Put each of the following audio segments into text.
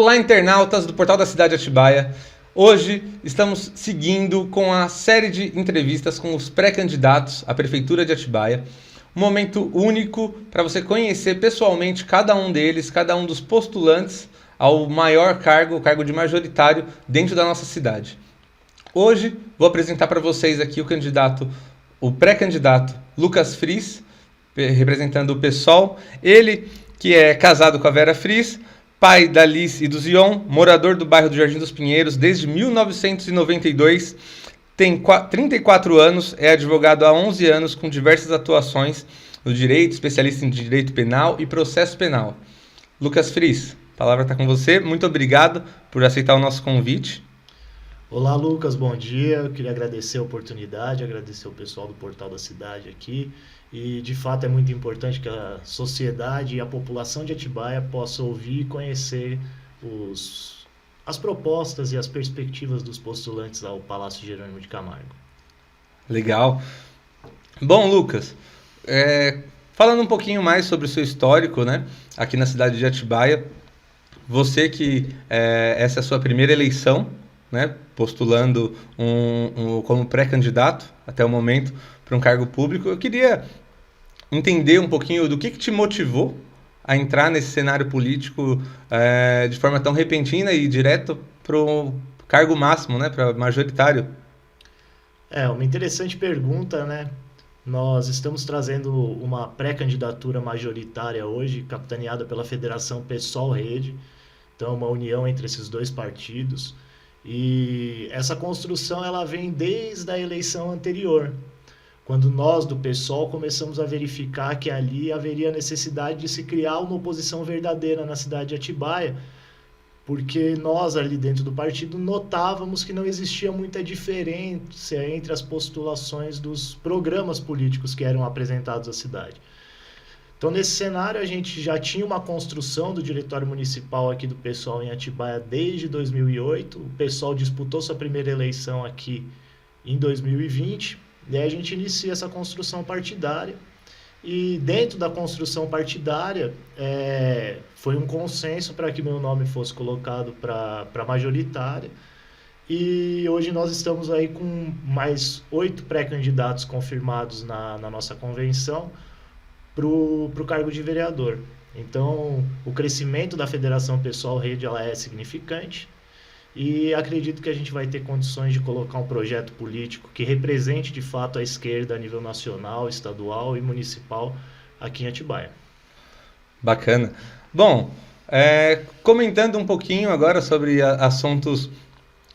Olá, internautas do Portal da Cidade de Atibaia. Hoje estamos seguindo com a série de entrevistas com os pré-candidatos à Prefeitura de Atibaia. Um momento único para você conhecer pessoalmente cada um deles, cada um dos postulantes ao maior cargo, o cargo de majoritário dentro da nossa cidade. Hoje vou apresentar para vocês aqui o pré-candidato Lucas Fris, representando o PSOL. Ele que é casado com a Vera Fris, pai da Liz e do Zion, morador do bairro do Jardim dos Pinheiros desde 1992, tem 34 anos, é advogado há 11 anos com diversas atuações no direito, especialista em direito penal e processo penal. Lucas Fris, a palavra está com você. Muito obrigado por aceitar o nosso convite. Olá, Lucas, bom dia. Eu queria agradecer a oportunidade, agradecer o pessoal do Portal da Cidade aqui. E, de fato, é muito importante que a sociedade e a população de Atibaia possa ouvir e conhecer as propostas e as perspectivas dos postulantes ao Palácio Jerônimo de Camargo. Legal. Bom, Lucas, falando um pouquinho mais sobre o seu histórico, né, aqui na cidade de Atibaia, você que essa é a sua primeira eleição, né, postulando como pré-candidato até o momento para um cargo público, eu queria entender um pouquinho do que te motivou a entrar nesse cenário político de forma tão repentina e direto para o cargo máximo, né, para majoritário. Uma interessante pergunta, né? Nós estamos trazendo uma pré-candidatura majoritária hoje, capitaneada pela Federação PSOL Rede, então uma união entre esses dois partidos. E essa construção ela vem desde a eleição anterior, quando nós do PSOL começamos a verificar que ali haveria necessidade de se criar uma oposição verdadeira na cidade de Atibaia, porque nós ali dentro do partido notávamos que não existia muita diferença entre as postulações dos programas políticos que eram apresentados à cidade. Então, nesse cenário, a gente já tinha uma construção do Diretório Municipal aqui do PSOL em Atibaia desde 2008. O PSOL disputou sua primeira eleição aqui em 2020. E aí a gente inicia essa construção partidária. E dentro da construção partidária, foi um consenso para que meu nome fosse colocado para majoritária. E hoje nós estamos aí com mais 8 pré-candidatos confirmados na nossa convenção para o cargo de vereador. Então, o crescimento da Federação PSOL Rede ela é significante e acredito que a gente vai ter condições de colocar um projeto político que represente de fato a esquerda a nível nacional, estadual e municipal aqui em Atibaia. Bacana. Bom, comentando um pouquinho agora sobre assuntos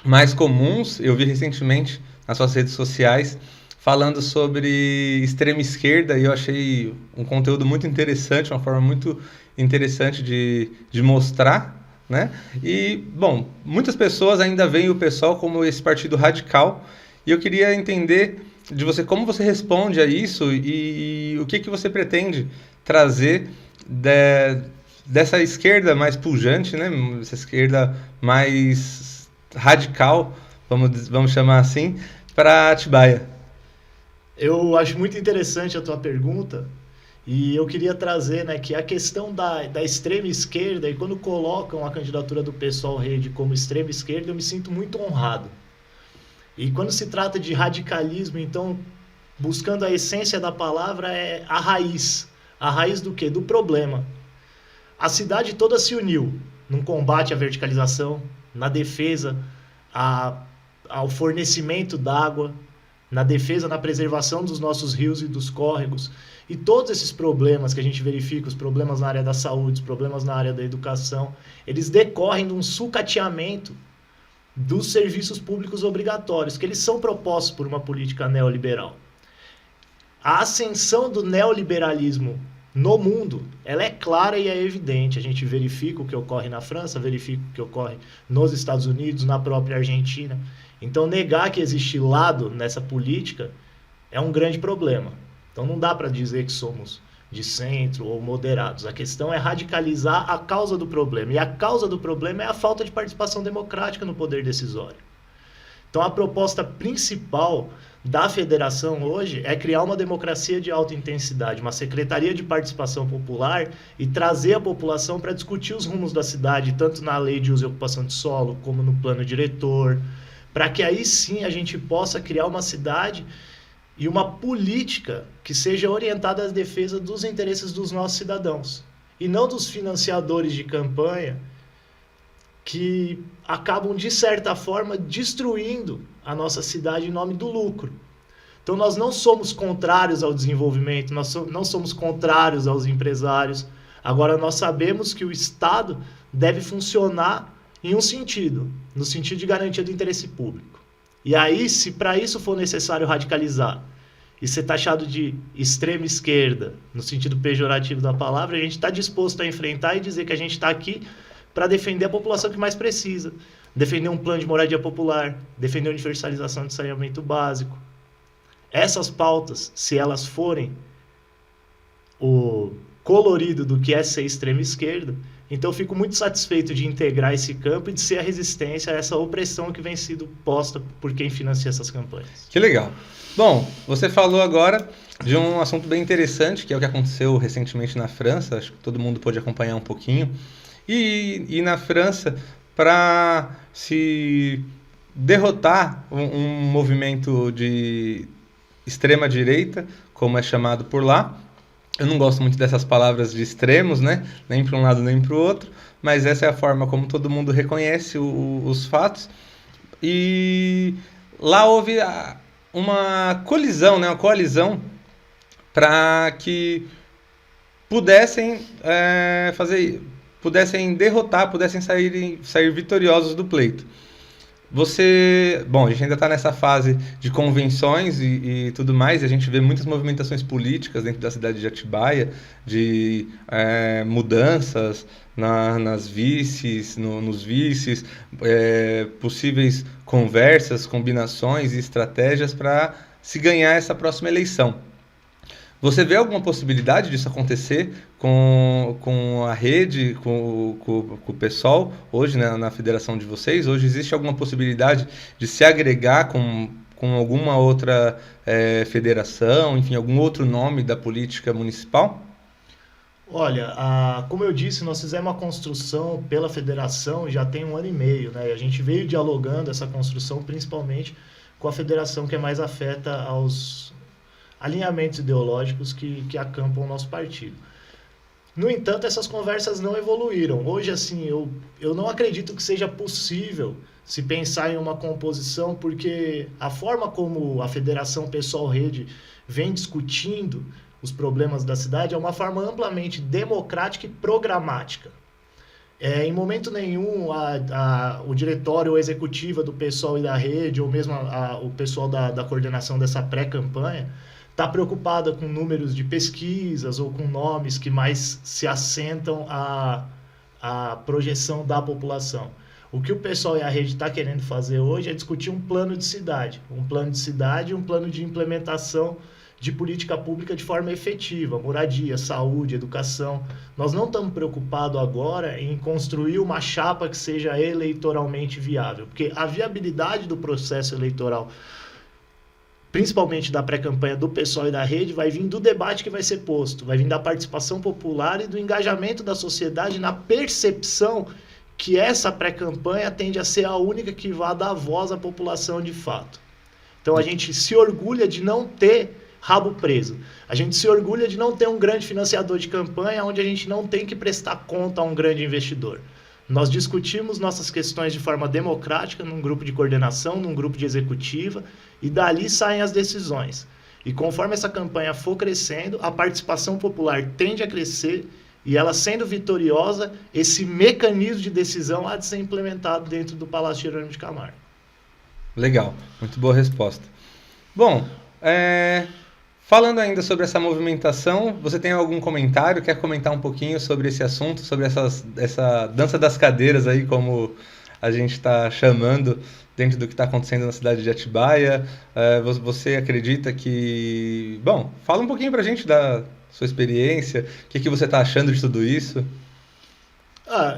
mais comuns, eu vi recentemente nas suas redes sociais falando sobre extrema esquerda e eu achei um conteúdo muito interessante, uma forma muito interessante de mostrar, né? E, bom, muitas pessoas ainda veem o PSOL como esse partido radical e eu queria entender de você como você responde a isso e o que você pretende trazer dessa esquerda mais pujante, né? Essa esquerda mais radical, vamos chamar assim, para Atibaia. Eu acho muito interessante a tua pergunta e eu queria trazer, né, que a questão da extrema esquerda, e quando colocam a candidatura do PSOL Rede como extrema esquerda, eu me sinto muito honrado. E quando se trata de radicalismo, então, buscando a essência da palavra, é a raiz. A raiz do quê? Do problema. A cidade toda se uniu num combate à verticalização, na defesa ao fornecimento d'água, na defesa, na preservação dos nossos rios e dos córregos. E todos esses problemas que a gente verifica, os problemas na área da saúde, os problemas na área da educação, eles decorrem de um sucateamento dos serviços públicos obrigatórios, que eles são propostos por uma política neoliberal. A ascensão do neoliberalismo no mundo, ela é clara e é evidente. A gente verifica o que ocorre na França, verifica o que ocorre nos Estados Unidos, na própria Argentina. Então, negar que existe lado nessa política é um grande problema. Então, não dá para dizer que somos de centro ou moderados. A questão é radicalizar a causa do problema. E a causa do problema é a falta de participação democrática no poder decisório. Então, a proposta principal da federação hoje é criar uma democracia de alta intensidade, uma secretaria de participação popular e trazer a população para discutir os rumos da cidade, tanto na lei de uso e ocupação de solo, como no plano diretor, para que aí sim a gente possa criar uma cidade e uma política que seja orientada à defesa dos interesses dos nossos cidadãos, e não dos financiadores de campanha que acabam, de certa forma, destruindo a nossa cidade em nome do lucro. Então, nós não somos contrários ao desenvolvimento, nós não somos contrários aos empresários. Agora, nós sabemos que o Estado deve funcionar em um sentido, no sentido de garantia do interesse público. E aí, se para isso for necessário radicalizar e ser taxado de extrema esquerda, no sentido pejorativo da palavra, a gente está disposto a enfrentar e dizer que a gente está aqui para defender a população que mais precisa, defender um plano de moradia popular, defender a universalização de saneamento básico. Essas pautas, se elas forem o colorido do que é ser extrema esquerda, então eu fico muito satisfeito de integrar esse campo e de ser a resistência a essa opressão que vem sendo posta por quem financia essas campanhas. Que legal. Bom, você falou agora de um assunto bem interessante, que é o que aconteceu recentemente na França, acho que todo mundo pôde acompanhar um pouquinho. E na França, para se derrotar um movimento de extrema-direita, como é chamado por lá. Eu não gosto muito dessas palavras de extremos, né? Nem para um lado nem para o outro, mas essa é a forma como todo mundo reconhece os fatos. E lá houve uma colisão, né? Uma coalizão para que pudessem derrotar, pudessem sair vitoriosos do pleito. Bom, a gente ainda está nessa fase de convenções e tudo mais, e a gente vê muitas movimentações políticas dentro da cidade de Atibaia, de mudanças nas vices, nos vices, possíveis conversas, combinações e estratégias para se ganhar essa próxima eleição. Você vê alguma possibilidade disso acontecer com a rede, com o PSOL, hoje, né, na federação de vocês? Hoje existe alguma possibilidade de se agregar com alguma outra federação, enfim, algum outro nome da política municipal? Olha, como eu disse, nós fizemos uma construção pela federação já tem 1 ano e meio, né? E a gente veio dialogando essa construção principalmente com a federação que é mais afeta aos alinhamentos ideológicos que acampam o nosso partido. No entanto, essas conversas não evoluíram. Hoje, assim, eu não acredito que seja possível se pensar em uma composição, porque a forma como a Federação PSOL Rede vem discutindo os problemas da cidade é uma forma amplamente democrática e programática. Em momento nenhum, o diretório ou executiva do PSOL e da rede, ou mesmo o pessoal da coordenação dessa pré-campanha, está preocupada com números de pesquisas ou com nomes que mais se assentam à projeção da população. O que o pessoal e a rede está querendo fazer hoje é discutir um plano de cidade e um plano de implementação de política pública de forma efetiva, moradia, saúde, educação. Nós não estamos preocupados agora em construir uma chapa que seja eleitoralmente viável, porque a viabilidade do processo eleitoral, principalmente da pré-campanha do PSOL e da rede, vai vir do debate que vai ser posto, vai vir da participação popular e do engajamento da sociedade na percepção que essa pré-campanha tende a ser a única que vai dar voz à população de fato. Então a gente se orgulha de não ter rabo preso. A gente se orgulha de não ter um grande financiador de campanha onde a gente não tem que prestar conta a um grande investidor. Nós discutimos nossas questões de forma democrática, num grupo de coordenação, num grupo de executiva, e dali saem as decisões. E conforme essa campanha for crescendo, a participação popular tende a crescer, e ela sendo vitoriosa, esse mecanismo de decisão há de ser implementado dentro do Palácio Jerônimo de Camargo. Legal, muito boa resposta. Bom, falando ainda sobre essa movimentação, você tem algum comentário? Quer comentar um pouquinho sobre esse assunto, sobre essa dança das cadeiras aí, como a gente está chamando, dentro do que está acontecendo na cidade de Atibaia? Você acredita que... Bom, fala um pouquinho pra gente da sua experiência, o que você está achando de tudo isso?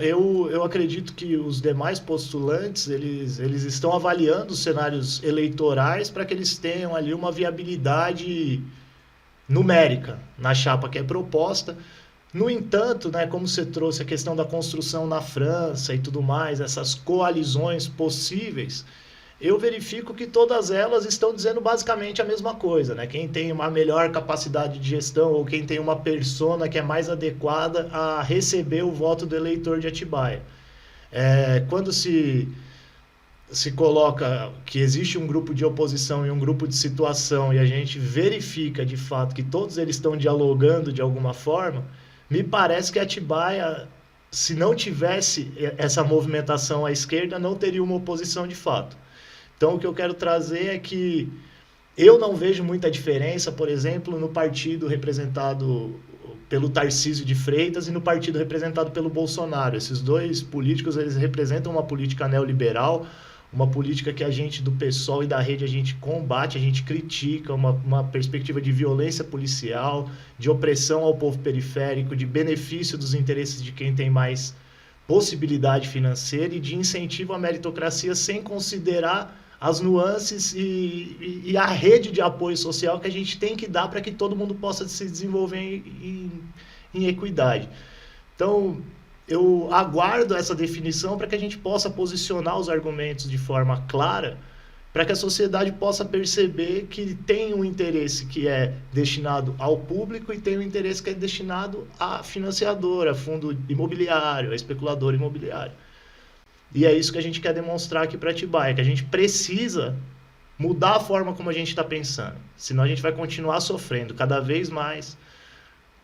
Eu acredito que os demais postulantes, eles estão avaliando os cenários eleitorais para que eles tenham ali uma viabilidade numérica na chapa que é proposta. No entanto, né, como você trouxe a questão da construção na França e tudo mais, essas coalizões possíveis, eu verifico que todas elas estão dizendo basicamente a mesma coisa, né? Quem tem uma melhor capacidade de gestão ou quem tem uma persona que é mais adequada a receber o voto do eleitor de Atibaia. Quando se coloca que existe um grupo de oposição e um grupo de situação e a gente verifica de fato que todos eles estão dialogando de alguma forma, me parece que Atibaia, se não tivesse essa movimentação à esquerda, não teria uma oposição de fato. Então, o que eu quero trazer é que eu não vejo muita diferença, por exemplo, no partido representado pelo Tarcísio de Freitas e no partido representado pelo Bolsonaro. Esses dois políticos, eles representam uma política neoliberal, uma política que a gente do PSOL e da rede a gente combate, a gente critica, uma perspectiva de violência policial, de opressão ao povo periférico, de benefício dos interesses de quem tem mais possibilidade financeira e de incentivo à meritocracia sem considerar as nuances e a rede de apoio social que a gente tem que dar para que todo mundo possa se desenvolver em equidade. Então, eu aguardo essa definição para que a gente possa posicionar os argumentos de forma clara, para que a sociedade possa perceber que tem um interesse que é destinado ao público e tem um interesse que é destinado à financiadora, a fundo imobiliário, a especulador imobiliário. E é isso que a gente quer demonstrar aqui para Atibaia, que a gente precisa mudar a forma como a gente está pensando. Senão a gente vai continuar sofrendo cada vez mais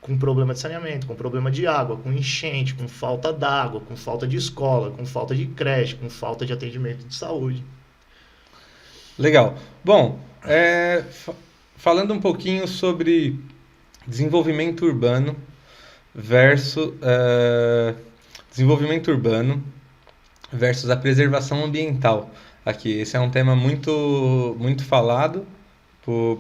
com problema de saneamento, com problema de água, com enchente, com falta d'água, com falta de escola, com falta de creche, com falta de atendimento de saúde. Legal. Bom, falando um pouquinho sobre desenvolvimento urbano versus versus a preservação ambiental. Aqui, esse é um tema muito, muito falado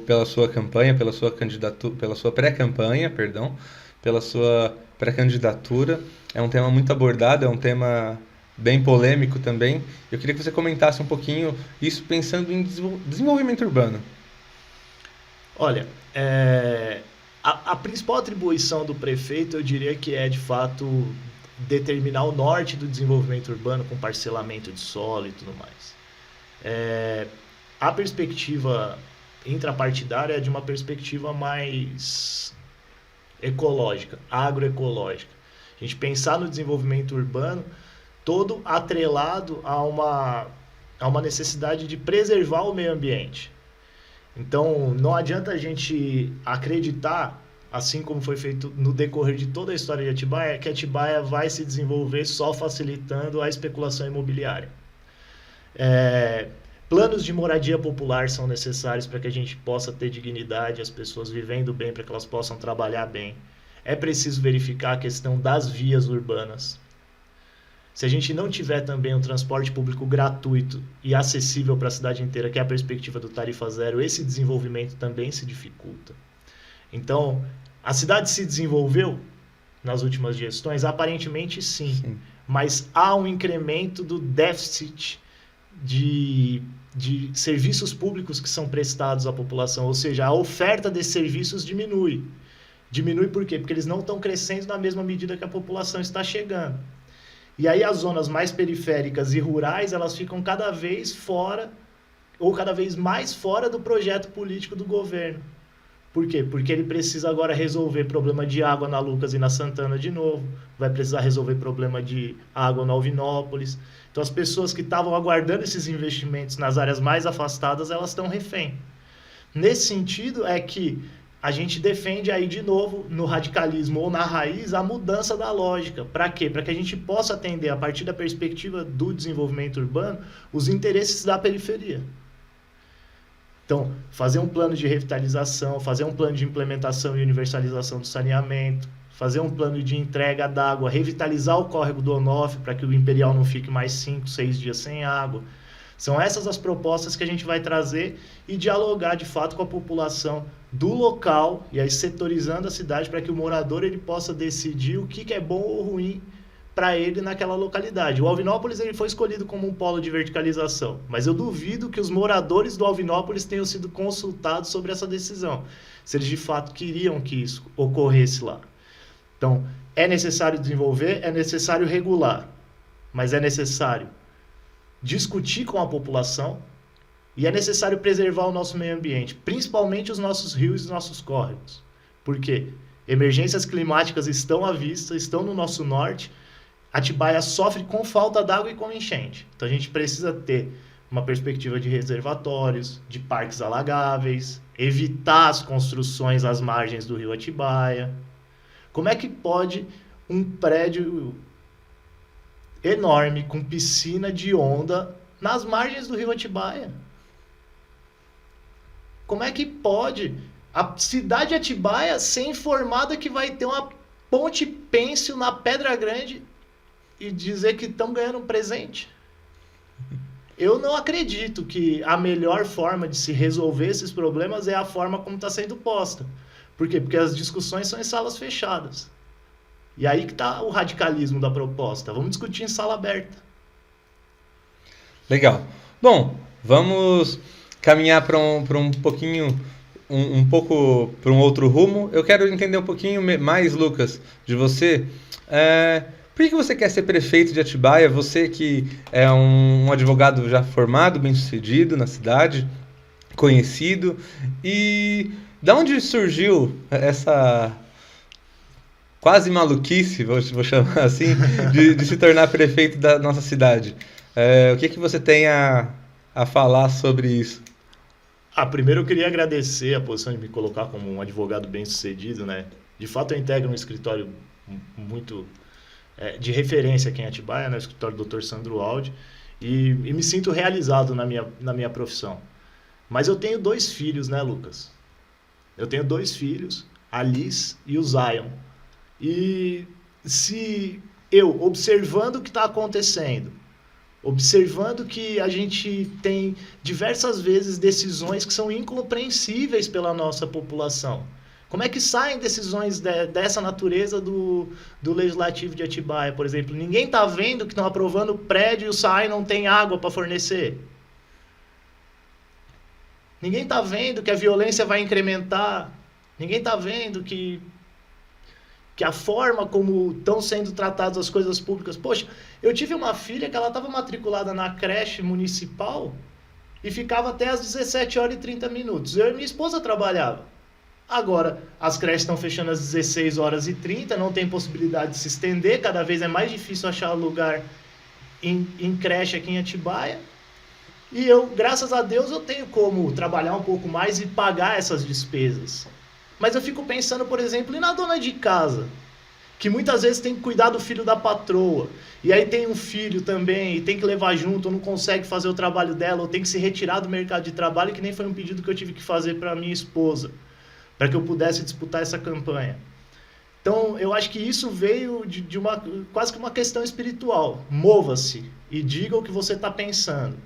pela sua campanha, pela sua candidatura, pela sua pré-campanha, perdão, pela sua pré-candidatura. É um tema muito abordado, é um tema bem polêmico também. Eu queria que você comentasse um pouquinho isso pensando em desenvolvimento urbano. Olha, a principal atribuição do prefeito, eu diria que é, de fato, determinar o norte do desenvolvimento urbano com parcelamento de solo e tudo mais. A perspectiva intrapartidária é de uma perspectiva mais ecológica, agroecológica. A gente pensar no desenvolvimento urbano todo atrelado a uma necessidade de preservar o meio ambiente. Então, não adianta a gente acreditar, assim como foi feito no decorrer de toda a história de Atibaia, que Atibaia vai se desenvolver só facilitando a especulação imobiliária. Planos de moradia popular são necessários para que a gente possa ter dignidade, as pessoas vivendo bem, para que elas possam trabalhar bem. É preciso verificar a questão das vias urbanas. Se a gente não tiver também um transporte público gratuito e acessível para a cidade inteira, que é a perspectiva do Tarifa Zero, esse desenvolvimento também se dificulta. Então, a cidade se desenvolveu nas últimas gestões? Aparentemente sim. Mas há um incremento do déficit de serviços públicos que são prestados à população, ou seja, a oferta desses serviços diminui. Diminui por quê? Porque eles não estão crescendo na mesma medida que a população está chegando. E aí as zonas mais periféricas e rurais, elas ficam cada vez fora, ou cada vez mais fora do projeto político do governo. Por quê? Porque ele precisa agora resolver problema de água na Lucas e na Santana de novo, vai precisar resolver problema de água na Alvinópolis. Então as pessoas que estavam aguardando esses investimentos nas áreas mais afastadas, elas estão refém. Nesse sentido é que a gente defende aí de novo, no radicalismo ou na raiz, a mudança da lógica. Para quê? Para que a gente possa atender, a partir da perspectiva do desenvolvimento urbano, os interesses da periferia. Então, fazer um plano de revitalização, fazer um plano de implementação e universalização do saneamento, fazer um plano de entrega d'água, revitalizar o córrego do Onofre para que o Imperial não fique mais 5, 6 dias sem água. São essas as propostas que a gente vai trazer e dialogar de fato com a população do local, e aí setorizando a cidade para que o morador ele possa decidir o que é bom ou ruim para ele naquela localidade. O Alvinópolis ele foi escolhido como um polo de verticalização, mas eu duvido que os moradores do Alvinópolis tenham sido consultados sobre essa decisão, se eles de fato queriam que isso ocorresse lá. Então, é necessário desenvolver, é necessário regular, mas é necessário discutir com a população e é necessário preservar o nosso meio ambiente, principalmente os nossos rios e nossos córregos. Por quê? Emergências climáticas estão à vista, estão no nosso norte. Atibaia sofre com falta d'água e com enchente. Então a gente precisa ter uma perspectiva de reservatórios, de parques alagáveis, evitar as construções às margens do rio Atibaia. Como é que pode um prédio enorme com piscina de onda nas margens do rio Atibaia? Como é que pode a cidade de Atibaia ser informada que vai ter uma ponte pêncil na Pedra Grande e dizer que estão ganhando um presente? Eu não acredito que a melhor forma de se resolver esses problemas é a forma como está sendo posta. Por quê? Porque as discussões são em salas fechadas. E aí que está o radicalismo da proposta. Vamos discutir em sala aberta. Legal. Bom, vamos caminhar para um pouquinho, um pouco para um outro rumo. Eu quero entender um pouquinho mais, Lucas, de você. Por que você quer ser prefeito de Atibaia? Você que é um advogado já formado, bem-sucedido na cidade, conhecido. E da onde surgiu essa quase maluquice, vou chamar assim, de se tornar prefeito da nossa cidade? O que você tem a falar sobre isso? Primeiro eu queria agradecer a posição de me colocar como um advogado bem-sucedido, né? De fato, eu integro um escritório muito de referência aqui em Atibaia, né? O escritório do Dr. Sandro Aldi, e me sinto realizado na minha profissão. Mas eu tenho 2 filhos, né, Lucas? Eu tenho 2 filhos, a Liz e o Zion. E se eu, observando o que está acontecendo, observando que a gente tem diversas vezes decisões que são incompreensíveis pela nossa população. Como é que saem decisões dessa natureza do Legislativo de Atibaia, por exemplo? Ninguém está vendo que estão aprovando o prédio e o SAAI não tem água para fornecer. Ninguém está vendo que a violência vai incrementar. Ninguém está vendo que a forma como estão sendo tratadas as coisas públicas. Poxa, eu tive uma filha que ela estava matriculada na creche municipal e ficava até às 17 horas e 30 minutos. Eu e minha esposa trabalhava. Agora, as creches estão fechando às 16 horas e 30, não tem possibilidade de se estender, cada vez é mais difícil achar lugar em creche aqui em Atibaia. E eu, graças a Deus, eu tenho como trabalhar um pouco mais e pagar essas despesas. Mas eu fico pensando, por exemplo, e na dona de casa, que muitas vezes tem que cuidar do filho da patroa, e aí tem um filho também, e tem que levar junto, ou não consegue fazer o trabalho dela, ou tem que se retirar do mercado de trabalho, que nem foi um pedido que eu tive que fazer para minha esposa, para que eu pudesse disputar essa campanha. Então, eu acho que isso veio de quase que uma questão espiritual. Mova-se e diga o que você está pensando.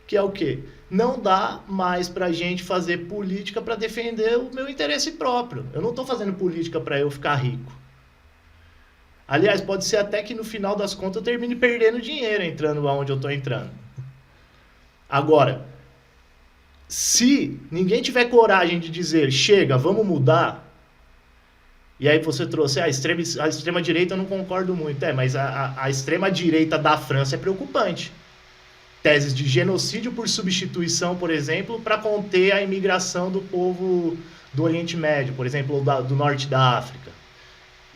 Que é o quê? Não dá mais para a gente fazer política para defender o meu interesse próprio. Eu não estou fazendo política para eu ficar rico. Aliás, pode ser até que no final das contas eu termine perdendo dinheiro entrando aonde eu estou entrando. Agora, se ninguém tiver coragem de dizer, chega, vamos mudar, e aí você trouxe, a extrema-direita eu não concordo muito, mas a extrema-direita da França é preocupante. Teses de genocídio por substituição, por exemplo, para conter a imigração do povo do Oriente Médio, por exemplo, do norte da África.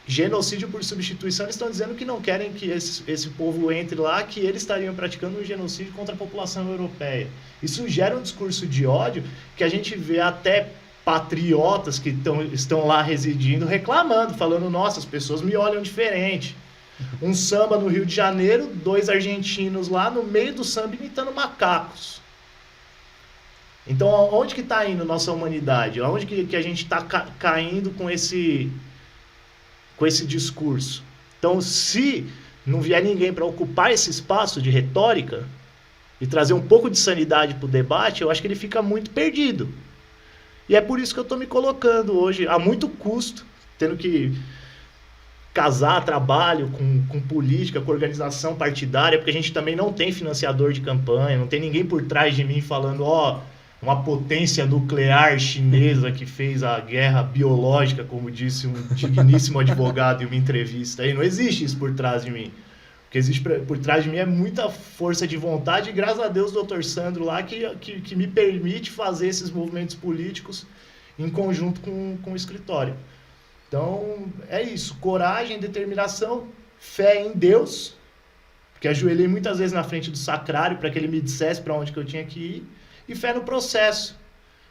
Genocídio por substituição, eles estão dizendo que não querem que esse povo entre lá, que eles estariam praticando um genocídio contra a população europeia. Isso gera um discurso de ódio que a gente vê até patriotas que estão lá residindo reclamando, falando, nossa, as pessoas me olham diferente. Um samba no Rio de Janeiro, 2 argentinos lá no meio do samba imitando macacos. Então, onde que está indo nossa humanidade? Onde que a gente está caindo com esse discurso? Então, se não vier ninguém para ocupar esse espaço de retórica e trazer um pouco de sanidade para o debate, eu acho que ele fica muito perdido. E é por isso que eu estou me colocando hoje, a muito custo, tendo que casar trabalho com política, com organização partidária, porque a gente também não tem financiador de campanha, não tem ninguém por trás de mim falando, uma potência nuclear chinesa que fez a guerra biológica, como disse um digníssimo advogado em uma entrevista. Aí não existe isso por trás de mim. O que existe por trás de mim é muita força de vontade e graças a Deus o Dr. Sandro lá que me permite fazer esses movimentos políticos em conjunto com o escritório. Então, é isso. Coragem, determinação, fé em Deus, porque ajoelhei muitas vezes na frente do sacrário para que ele me dissesse para onde que eu tinha que ir, e fé no processo,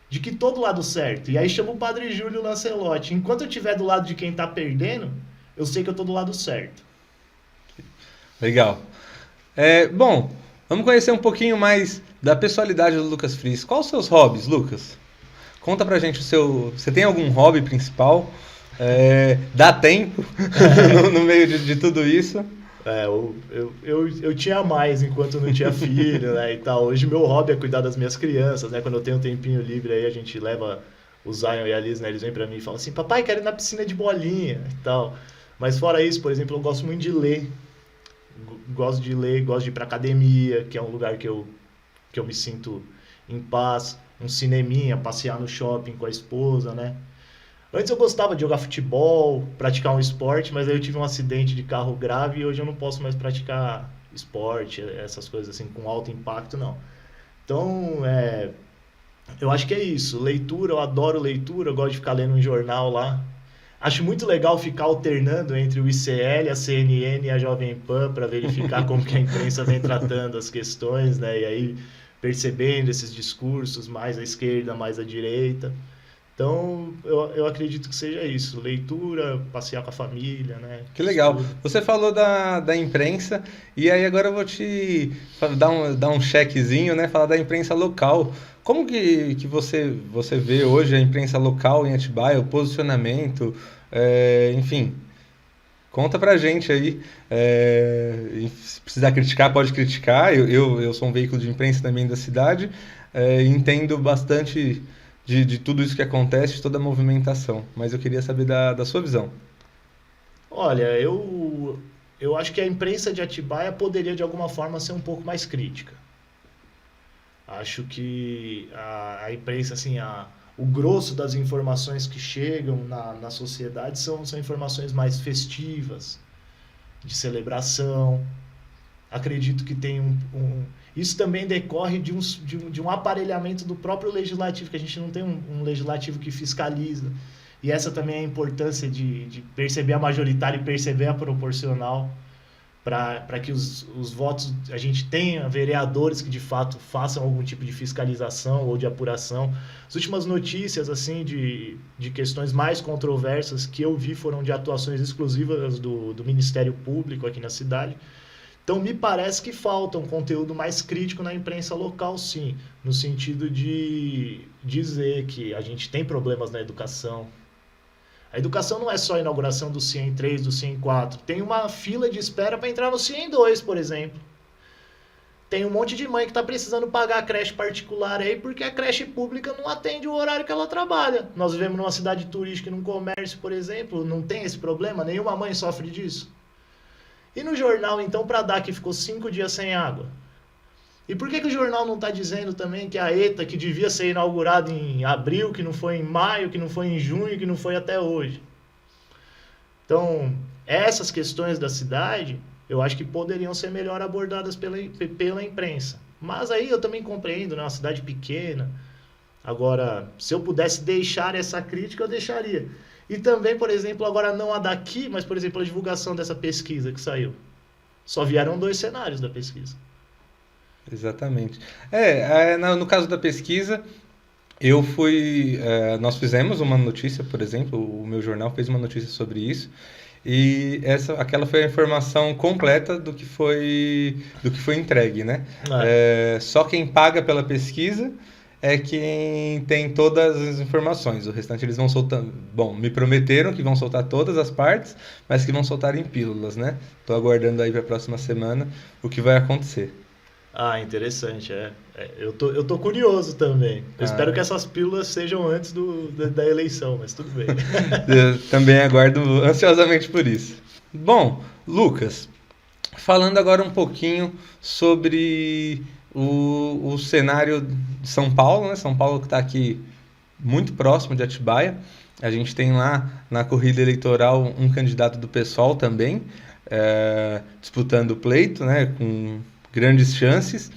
de que todo lado certo. E aí chama o Padre Júlio Lancelotti. Enquanto eu estiver do lado de quem está perdendo, eu sei que eu estou do lado certo. Legal. Bom, vamos conhecer um pouquinho mais da personalidade do Lucas Friis. Quais os seus hobbies, Lucas? Conta pra gente Você tem algum hobby principal? Dá tempo no meio de tudo isso? Eu tinha mais enquanto eu não tinha filho, né, e tal. Hoje meu hobby é cuidar das minhas crianças, né? Quando eu tenho um tempinho livre aí, a gente leva o Zion e a Liz, né? Eles vêm pra mim e falam assim, papai, quero ir na piscina de bolinha e tal. Mas fora isso, por exemplo, eu gosto muito de ler. Gosto de ler, gosto de ir pra academia, que é um lugar que eu me sinto em paz. Um cineminha, passear no shopping com a esposa, né? Antes eu gostava de jogar futebol, praticar um esporte, mas aí eu tive um acidente de carro grave e hoje eu não posso mais praticar esporte, essas coisas assim com alto impacto, não. Então, eu acho que é isso. Leitura, eu adoro leitura, eu gosto de ficar lendo um jornal lá. Acho muito legal ficar alternando entre o ICL, a CNN e a Jovem Pan para verificar como que a imprensa vem tratando as questões, né? E aí percebendo esses discursos mais à esquerda, mais à direita. Então, eu acredito que seja isso. Leitura, passear com a família, né? Que legal. Estudo. Você falou da imprensa, e aí agora eu vou te dar um chequezinho, né? Falar da imprensa local. Como que você vê hoje a imprensa local em Atibaia, o posicionamento, enfim... Conta pra gente aí. Se precisar criticar, pode criticar. Eu sou um veículo de imprensa também da cidade, entendo bastante de tudo isso que acontece, de toda a movimentação. Mas eu queria saber da sua visão. Olha, eu acho que a imprensa de Atibaia poderia de alguma forma ser um pouco mais crítica. Acho que a imprensa, assim, o grosso das informações que chegam na sociedade são informações mais festivas, de celebração. Acredito que tem isso também decorre de um aparelhamento do próprio legislativo, que a gente não tem um legislativo que fiscaliza. E essa também é a importância de perceber a majoritária e perceber a proporcional, para que os votos, a gente tenha vereadores que de fato façam algum tipo de fiscalização ou de apuração. As últimas notícias assim de questões mais controversas que eu vi foram de atuações exclusivas do Ministério Público aqui na cidade. Então me parece que falta um conteúdo mais crítico na imprensa local, sim, no sentido de dizer que a gente tem problemas na educação. A educação não é só a inauguração do CIEM 3, do CIEM 4. Tem uma fila de espera para entrar no CIEM 2, por exemplo. Tem um monte de mãe que está precisando pagar a creche particular aí porque a creche pública não atende o horário que ela trabalha. Nós vivemos numa cidade turística e num comércio, por exemplo, não tem esse problema, nenhuma mãe sofre disso. E no jornal, então, para dar que ficou 5 dias sem água? E por que o jornal não está dizendo também que a ETA, que devia ser inaugurada em abril, que não foi em maio, que não foi em junho, que não foi até hoje? Então, essas questões da cidade, eu acho que poderiam ser melhor abordadas pela imprensa. Mas aí eu também compreendo, né? Uma cidade pequena. Agora, se eu pudesse deixar essa crítica, eu deixaria. E também, por exemplo, agora não a daqui, mas, por exemplo, a divulgação dessa pesquisa que saiu. Só vieram 2 cenários da pesquisa. Exatamente. No caso da pesquisa, nós fizemos uma notícia, por exemplo, o meu jornal fez uma notícia sobre isso, e aquela foi a informação completa do que foi entregue, né? Só quem paga pela pesquisa é quem tem todas as informações. O restante eles vão soltando. Bom, me prometeram que vão soltar todas as partes, mas que vão soltar em pílulas, né? Estou aguardando aí para a próxima semana o que vai acontecer. Ah, interessante, Eu tô curioso também. Eu espero que essas pílulas sejam antes da eleição, mas tudo bem. Eu também aguardo ansiosamente por isso. Bom, Lucas, falando agora um pouquinho sobre o cenário de São Paulo, né? São Paulo que está aqui muito próximo de Atibaia. A gente tem lá na corrida eleitoral um candidato do PSOL também, disputando o pleito, né? Com grandes chances.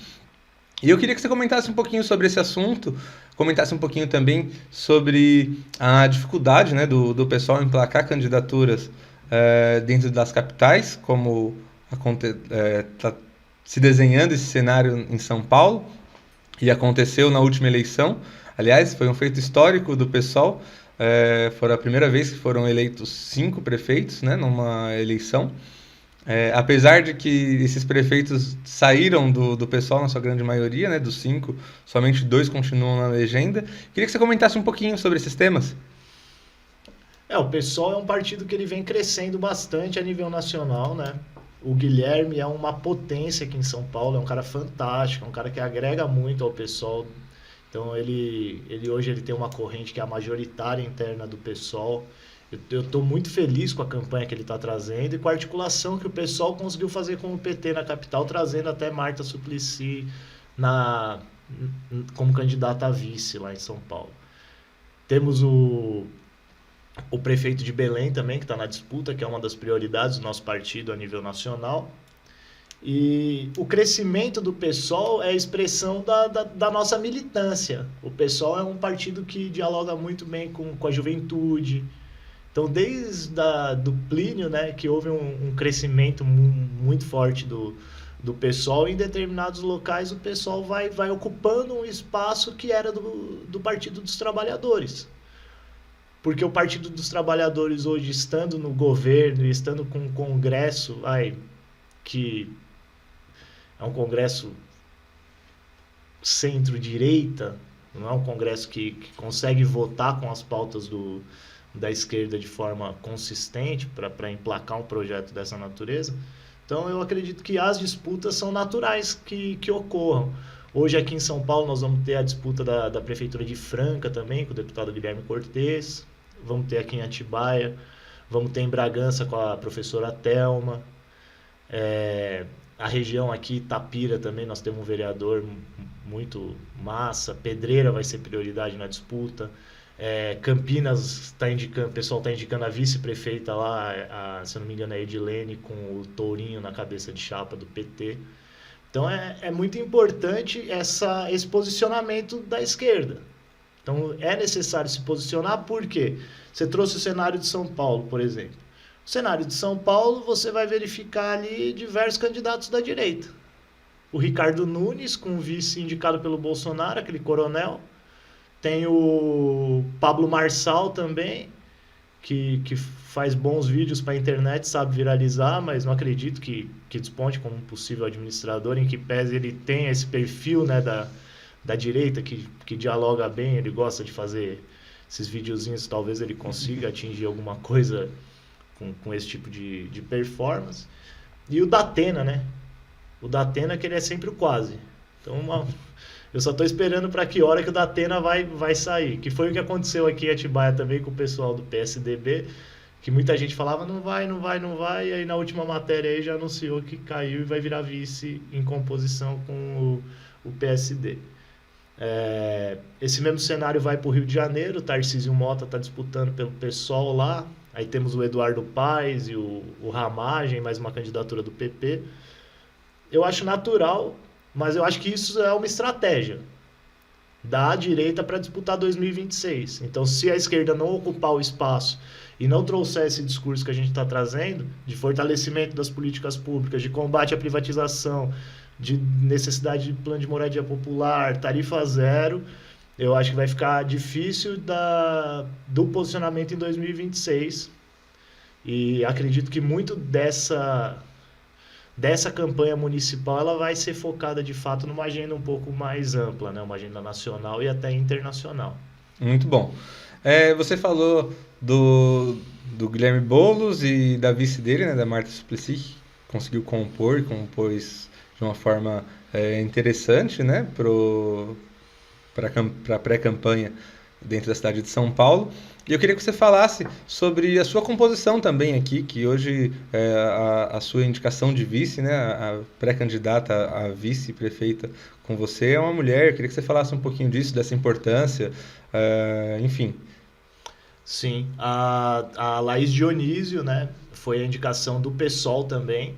E eu queria que você comentasse um pouquinho sobre esse assunto, comentasse um pouquinho também sobre a dificuldade, né, do pessoal emplacar candidaturas dentro das capitais, como está se desenhando esse cenário em São Paulo, e aconteceu na última eleição. Aliás, foi um feito histórico do PSOL, foi a primeira vez que foram eleitos 5 prefeitos, né, numa eleição. Apesar de que esses prefeitos saíram do PSOL na sua grande maioria, né, dos 5, somente 2 continuam na legenda. Queria que você comentasse um pouquinho sobre esses temas. O PSOL é um partido que ele vem crescendo bastante a nível nacional, né? O Guilherme é uma potência aqui em São Paulo, é um cara fantástico, é um cara que agrega muito ao PSOL. Então ele hoje ele tem uma corrente que é a majoritária interna do PSOL. Eu estou muito feliz com a campanha que ele está trazendo e com a articulação que o PSOL conseguiu fazer com o PT na capital, trazendo até Marta Suplicy como candidata a vice lá em São Paulo. Temos o prefeito de Belém também, que está na disputa, que é uma das prioridades do nosso partido a nível nacional. E o crescimento do PSOL é a expressão da nossa militância. O PSOL é um partido que dialoga muito bem com a juventude. Então, desde do Plínio, né, que houve um crescimento muito forte do PSOL, em determinados locais o PSOL vai ocupando um espaço que era do Partido dos Trabalhadores. Porque o Partido dos Trabalhadores hoje, estando no governo e estando com um congresso, que é um congresso centro-direita, não é um congresso que consegue votar com as pautas da esquerda de forma consistente para emplacar um projeto dessa natureza. Então eu acredito que as disputas são naturais que ocorram. Hoje aqui em São Paulo nós vamos ter a disputa da Prefeitura de Franca também, com o deputado Guilherme Cortes. Vamos ter aqui em Atibaia, vamos ter em Bragança com a professora Thelma. A região aqui, Itapira também, nós temos um vereador muito massa. Pedreira vai ser prioridade na disputa. Campinas, o pessoal está indicando a vice-prefeita lá, se eu não me engano é Edilene, com o Tourinho na cabeça de chapa do PT. Então é muito importante esse posicionamento da esquerda. Então é necessário se posicionar, porque você trouxe o cenário de São Paulo, por exemplo. No cenário de São Paulo, você vai verificar ali diversos candidatos da direita. O Ricardo Nunes, com o vice indicado pelo Bolsonaro, aquele coronel. Tem o Pablo Marçal também, que faz bons vídeos para a internet, sabe viralizar, mas não acredito que desponte como um possível administrador, em que pese ele tem esse perfil, né, da direita, que dialoga bem, ele gosta de fazer esses videozinhos, talvez ele consiga atingir alguma coisa com esse tipo de performance. E o Datena, né? O Datena, que ele é sempre o quase. Então, eu só estou esperando para que hora que o Datena vai sair. Que foi o que aconteceu aqui em Atibaia também com o pessoal do PSDB, que muita gente falava não vai, e aí na última matéria aí já anunciou que caiu e vai virar vice em composição com o PSD. Esse mesmo cenário vai para o Rio de Janeiro, o Tarcísio Mota está disputando pelo PSOL lá, aí temos o Eduardo Paes e o Ramagem, mais uma candidatura do PP. Eu acho natural, mas eu acho que isso é uma estratégia da direita para disputar 2026. Então, se a esquerda não ocupar o espaço e não trouxer esse discurso que a gente está trazendo, de fortalecimento das políticas públicas, de combate à privatização, de necessidade de plano de moradia popular, tarifa zero, eu acho que vai ficar difícil do posicionamento em 2026. E acredito que muito dessa campanha municipal ela vai ser focada de fato numa agenda um pouco mais ampla, né? Uma agenda nacional e até internacional. Muito bom. Você falou do Guilherme Boulos e da vice dele, né, da Marta Suplicy, conseguiu compôs de uma forma interessante, né, para a pré-campanha dentro da cidade de São Paulo. E eu queria que você falasse sobre a sua composição também aqui, que hoje a sua indicação de vice, né, a pré-candidata a vice-prefeita com você é uma mulher. Eu queria que você falasse um pouquinho disso, dessa importância, enfim. Sim, a Laís Dionísio, né, foi a indicação do PSOL também.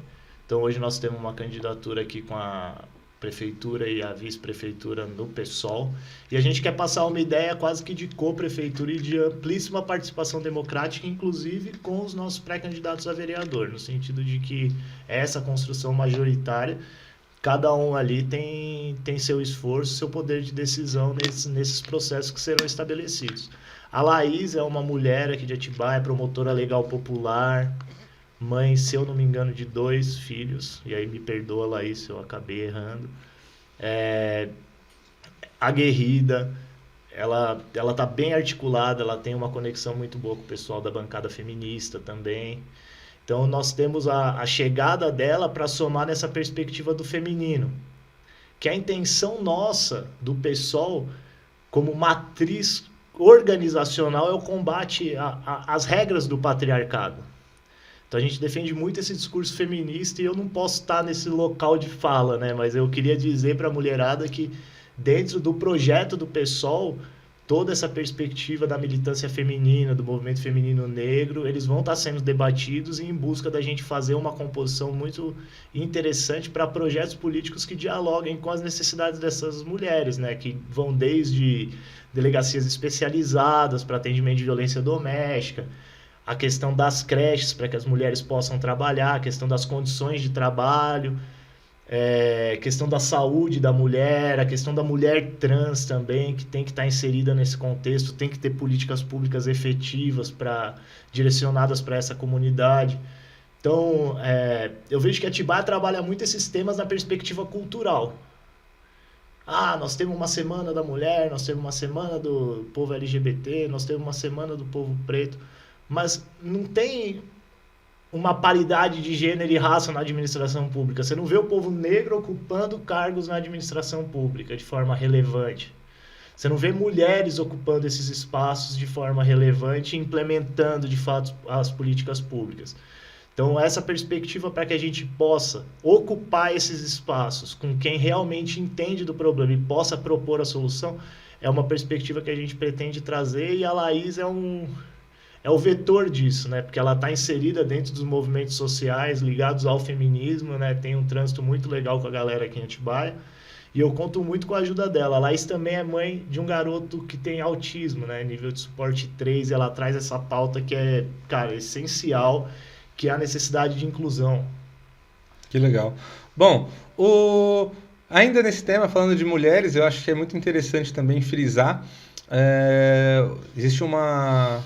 Então hoje nós temos uma candidatura aqui com a prefeitura e a vice-prefeitura no PSOL. E a gente quer passar uma ideia quase que de co-prefeitura e de amplíssima participação democrática, inclusive com os nossos pré-candidatos a vereador, no sentido de que essa construção majoritária, cada um ali tem seu esforço, seu poder de decisão nesses processos que serão estabelecidos. A Laís é uma mulher aqui de Atibaia, promotora legal popular, mãe, se eu não me engano, de 2 filhos, e aí me perdoa, Laís, se eu acabei errando. Aguerrida, ela tá bem articulada, ela tem uma conexão muito boa com o pessoal da bancada feminista também. Então nós temos a chegada dela para somar nessa perspectiva do feminino, que a intenção nossa do PSOL como matriz organizacional é o combate às regras do patriarcado. Então a gente defende muito esse discurso feminista e eu não posso estar nesse local de fala, né? Mas eu queria dizer para a mulherada que dentro do projeto do PSOL, toda essa perspectiva da militância feminina, do movimento feminino negro, eles vão estar sendo debatidos em busca da gente fazer uma composição muito interessante para projetos políticos que dialoguem com as necessidades dessas mulheres, né? Que vão desde delegacias especializadas para atendimento de violência doméstica, a questão das creches para que as mulheres possam trabalhar, a questão das condições de trabalho, questão da saúde da mulher, a questão da mulher trans também, que tem que estar inserida nesse contexto, tem que ter políticas públicas efetivas direcionadas para essa comunidade. Então, eu vejo que a Atibaia trabalha muito esses temas na perspectiva cultural. Nós temos uma semana da mulher, nós temos uma semana do povo LGBT, nós temos uma semana do povo preto, mas não tem uma paridade de gênero e raça na administração pública. Você não vê o povo negro ocupando cargos na administração pública de forma relevante. Você não vê mulheres ocupando esses espaços de forma relevante e implementando, de fato, as políticas públicas. Então, essa perspectiva para que a gente possa ocupar esses espaços com quem realmente entende do problema e possa propor a solução, é uma perspectiva que a gente pretende trazer, e a Laís é o vetor disso, né? Porque ela está inserida dentro dos movimentos sociais ligados ao feminismo, né? Tem um trânsito muito legal com a galera aqui em Atibaia, e eu conto muito com a ajuda dela. A Laís também é mãe de um garoto que tem autismo, né? Nível de suporte 3, e ela traz essa pauta que é, cara, essencial, que é a necessidade de inclusão. Que legal. Bom, ainda nesse tema, falando de mulheres, eu acho que é muito interessante também frisar, existe uma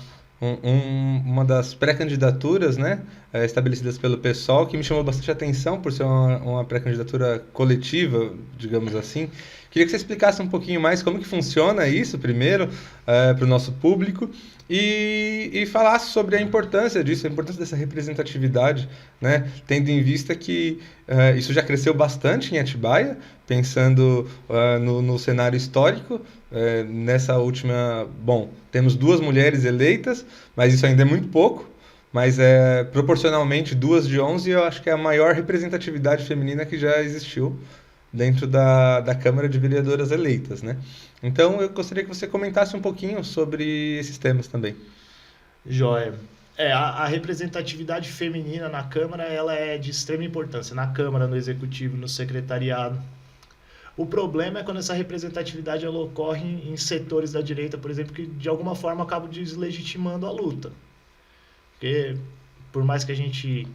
das pré-candidaturas, né, estabelecidas pelo PSOL, que me chamou bastante atenção por ser uma pré-candidatura coletiva, digamos assim. Queria que você explicasse um pouquinho mais como que funciona isso, primeiro, para o nosso público, e falasse sobre a importância disso, a importância dessa representatividade, né, tendo em vista que isso já cresceu bastante em Atibaia, pensando no cenário histórico. Nessa última, temos 2 mulheres eleitas, mas isso ainda é muito pouco, mas proporcionalmente 2 de 11, eu acho que é a maior representatividade feminina que já existiu dentro da Câmara de Vereadoras eleitas, né? Então eu gostaria que você comentasse um pouquinho sobre esses temas também. Joia. A representatividade feminina na Câmara, ela é de extrema importância, na Câmara, no Executivo, no Secretariado. O problema é quando essa representatividade ela ocorre em setores da direita, por exemplo, que de alguma forma acabam deslegitimando a luta. Porque, por mais que a gente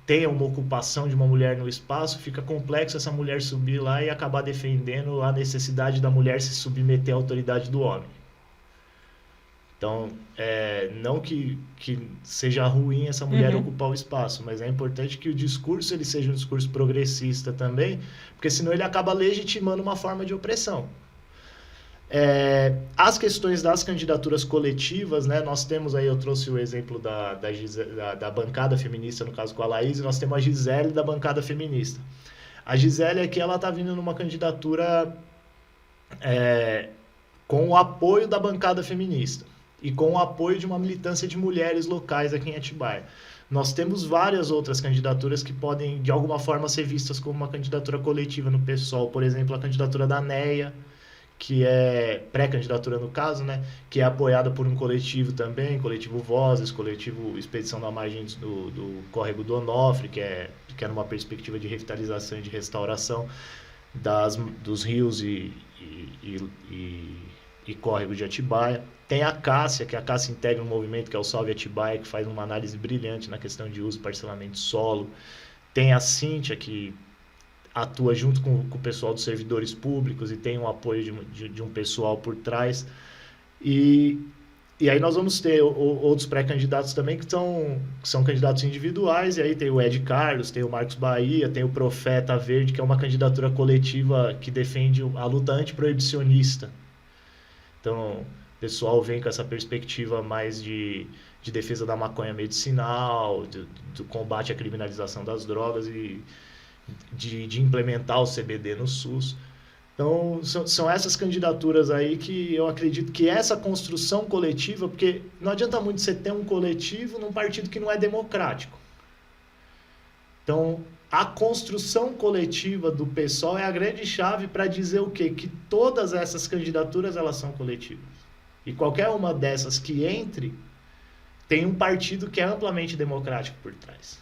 tenha uma ocupação de uma mulher no espaço, fica complexo essa mulher subir lá e acabar defendendo a necessidade da mulher se submeter à autoridade do homem. Então, não que seja ruim essa mulher ocupar o espaço, mas é importante que o discurso ele seja um discurso progressista também, porque senão ele acaba legitimando uma forma de opressão. As questões das candidaturas coletivas, né, nós temos aí, eu trouxe o exemplo da bancada feminista, no caso com a Laís, e nós temos a Gisele da bancada feminista. A Gisele aqui, ela está vindo numa candidatura com o apoio da bancada feminista e com o apoio de uma militância de mulheres locais aqui em Atibaia. Nós temos várias outras candidaturas que podem, de alguma forma, ser vistas como uma candidatura coletiva no PSOL. Por exemplo, a candidatura da Neia, que é pré-candidatura no caso, né, que é apoiada por um coletivo também, coletivo Vozes, coletivo Expedição da Margem do Córrego do Onofre, que é numa perspectiva de revitalização e de restauração dos rios e córrego de Atibaia. Tem a Cássia, que a Cássia integra um movimento que é o Salve Atibaia, que faz uma análise brilhante na questão de uso e parcelamento de solo. Tem a Cíntia, que atua junto com o pessoal dos servidores públicos e tem um apoio de um pessoal por trás. E aí nós vamos ter outros pré-candidatos também que são candidatos individuais, e aí tem o Ed Carlos, tem o Marcos Bahia, tem o Profeta Verde, que é uma candidatura coletiva que defende a luta antiproibicionista. Então, o pessoal vem com essa perspectiva mais de defesa da maconha medicinal, do combate à criminalização das drogas e de implementar o CBD no SUS. Então, são essas candidaturas aí que eu acredito que essa construção coletiva, porque não adianta muito você ter um coletivo num partido que não é democrático. Então, a construção coletiva do PSOL é a grande chave para dizer o quê? Que todas essas candidaturas elas são coletivas. E qualquer uma dessas que entre, tem um partido que é amplamente democrático por trás.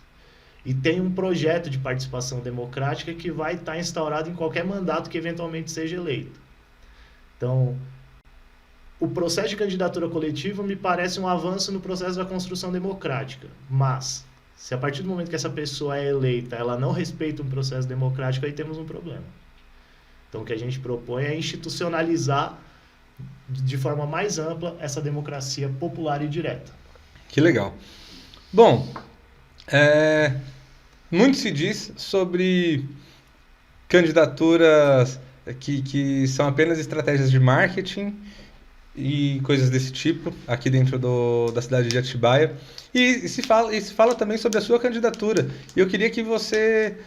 E tem um projeto de participação democrática que vai estar instaurado em qualquer mandato que eventualmente seja eleito. Então, o processo de candidatura coletiva me parece um avanço no processo da construção democrática. Mas, se a partir do momento que essa pessoa é eleita, ela não respeita um processo democrático, aí temos um problema. Então, o que a gente propõe é institucionalizar de forma mais ampla essa democracia popular e direta. Que legal. Bom, muito se diz sobre candidaturas que são apenas estratégias de marketing e coisas desse tipo aqui dentro da cidade de Atibaia. E se fala também sobre a sua candidatura. E eu queria que você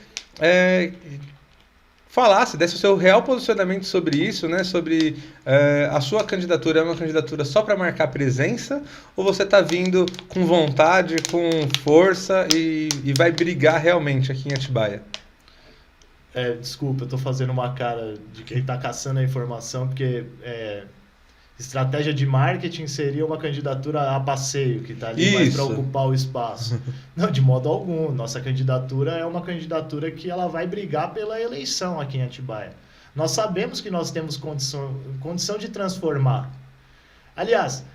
falasse, desse o seu real posicionamento sobre isso, né? Sobre a sua candidatura. É uma candidatura só para marcar presença? Ou você está vindo com vontade, com força e vai brigar realmente aqui em Atibaia? Desculpa, eu estou fazendo uma cara de quem está caçando a informação, porque estratégia de marketing seria uma candidatura a passeio, que está ali mais para ocupar o espaço. Não, de modo algum. Nossa candidatura é uma candidatura que ela vai brigar pela eleição aqui em Atibaia. Nós sabemos que nós temos condição de transformar. Aliás,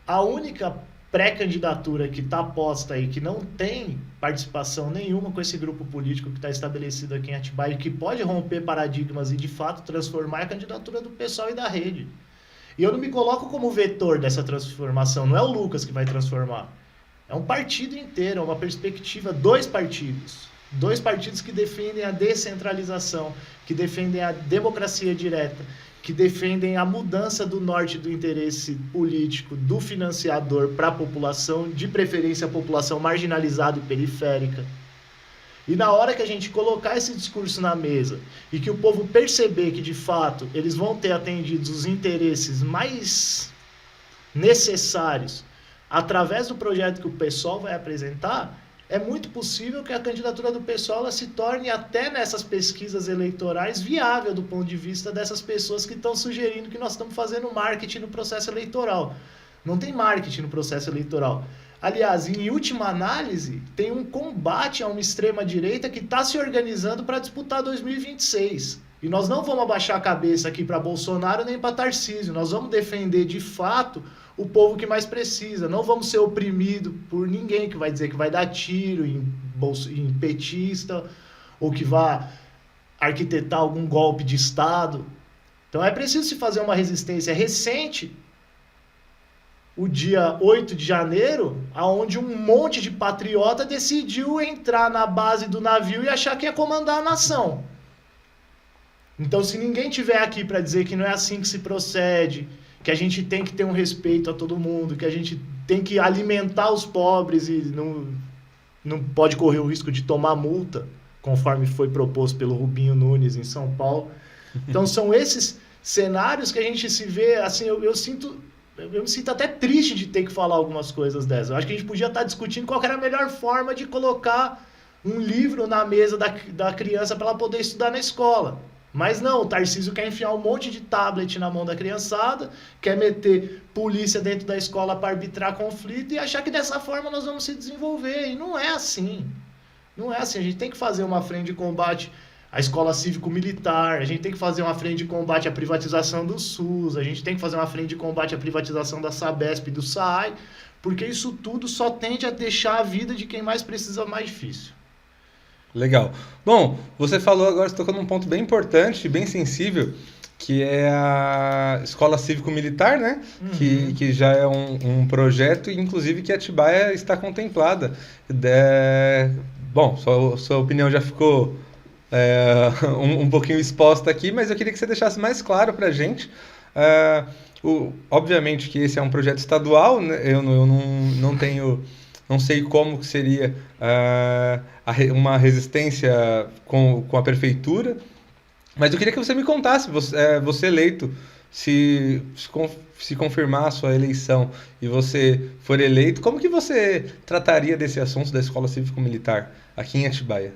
a única pré-candidatura que está posta aí, que não tem participação nenhuma com esse grupo político que está estabelecido aqui em Atibaia, que pode romper paradigmas e, de fato, transformar, é a candidatura do PSOL e da Rede. E eu não me coloco como vetor dessa transformação, não é o Lucas que vai transformar. É um partido inteiro, é uma perspectiva, dois partidos que defendem a descentralização, que defendem a democracia direta, que defendem a mudança do norte do interesse político do financiador para a população, de preferência a população marginalizada e periférica. E na hora que a gente colocar esse discurso na mesa e que o povo perceber que, de fato, eles vão ter atendido os interesses mais necessários através do projeto que o PSOL vai apresentar, é muito possível que a candidatura do PSOL ela se torne, até nessas pesquisas eleitorais, viável do ponto de vista dessas pessoas que estão sugerindo que nós estamos fazendo marketing no processo eleitoral. Não tem marketing no processo eleitoral. Aliás, em última análise, tem um combate a uma extrema-direita que está se organizando para disputar 2026. E nós não vamos abaixar a cabeça aqui para Bolsonaro nem para Tarcísio. Nós vamos defender, de fato, o povo que mais precisa. Não vamos ser oprimidos por ninguém que vai dizer que vai dar tiro em petista ou que vai arquitetar algum golpe de Estado. Então é preciso se fazer uma resistência recente. O dia 8 de janeiro, onde um monte de patriota decidiu entrar na base do navio e achar que ia comandar a nação. Então, se ninguém tiver aqui para dizer que não é assim que se procede, que a gente tem que ter um respeito a todo mundo, que a gente tem que alimentar os pobres e não pode correr o risco de tomar multa, conforme foi proposto pelo Rubinho Nunes em São Paulo. Então, são esses cenários que a gente se vê, assim, eu me sinto até triste de ter que falar algumas coisas dessas. Eu acho que a gente podia estar discutindo qual era a melhor forma de colocar um livro na mesa da criança para ela poder estudar na escola. Mas não, o Tarcísio quer enfiar um monte de tablet na mão da criançada, quer meter polícia dentro da escola para arbitrar conflito e achar que dessa forma nós vamos se desenvolver. E não é assim. Não é assim. A gente tem que fazer uma frente de combate à escola cívico-militar, a gente tem que fazer uma frente de combate à privatização do SUS, a gente tem que fazer uma frente de combate à privatização da Sabesp e do SAAI, porque isso tudo só tende a deixar a vida de quem mais precisa mais difícil. Legal. Bom, você falou agora, você tocou num ponto bem importante, bem sensível, que é a Escola Cívico-Militar, né? Que já é um projeto, inclusive, que Atibaia está contemplada. Bom, sua opinião já ficou um pouquinho exposta aqui, mas eu queria que você deixasse mais claro para a gente. Obviamente que esse é um projeto estadual, né? Eu não tenho... Não sei como que seria uma resistência com a prefeitura, mas eu queria que você me contasse, você eleito, se confirmar a sua eleição e você for eleito, como que você trataria desse assunto da Escola Cívico-Militar aqui em Atibaia?